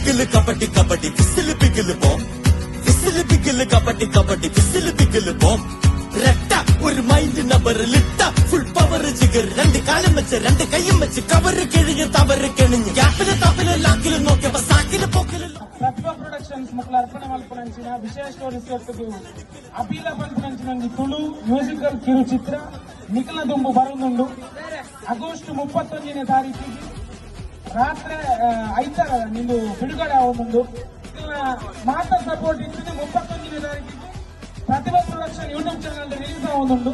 ಬಿಗಿಲು ಕಬಡ್ಡಿ ಕಬಡ್ಡಿ ಬಿಸಿಲು Bigil bomb whistle Bigil kabaddi kabaddi whistle Bigil bomb രട്ട ഒരു മൈൻഡ് നമ്പർ ലിട്ട ഫുൾ പവർ ജിഗർ രണ്ട് കാലം വെച്ച് രണ്ട് കൈയും വെച്ച് കവറ് കിഴിഞ്ഞ് തവറ് കിണിഞ്ഞ് ഗ്യാപ്പില് തപ്പില് ലാക്കില് നോക്കിയപ്പോ സാക്കില് പോക്കില് ಪ್ರತಿಭಾ ಪ್ರೊಡಕ್ಷನ್ಸ್ ಮಕ್ಕಳ ಅರ್ಪಣೆ ಮಲ್ಪನಂಚಿನ ವಿಶೇಷ ಸ್ಟೋರೀಸ್ ಅಪೀಲ ಪಂಪನಂಚಿನ ತುಳು ಮ್ಯೂಸಿಕಲ್ ಕಿರುಚಿತ್ರ ನಿಖಲ ದುಂಬು ಬರುವುದುಂಡು ಆಗಸ್ಟ್ 31ನೇ ತಾರೀಕಿಗೆ ರಾತ್ರಿ 5 ನಿಂದು ಬಿಡುಗಡೆ ಆಗುವುದುಂಡು ಮಾತಾ ಸಪೋರ್ಟ್ ಇದ್ದು 31ನೇ ತಾರೀಕಿಗೆ ಪ್ರತಿಭಾ ಪ್ರೊಡಕ್ಷನ್ ಯೂಟ್ಯೂಬ್ ಚಾನಲ್ ರಿಲೀಸ್ ಆಗುವುದುಂಡು.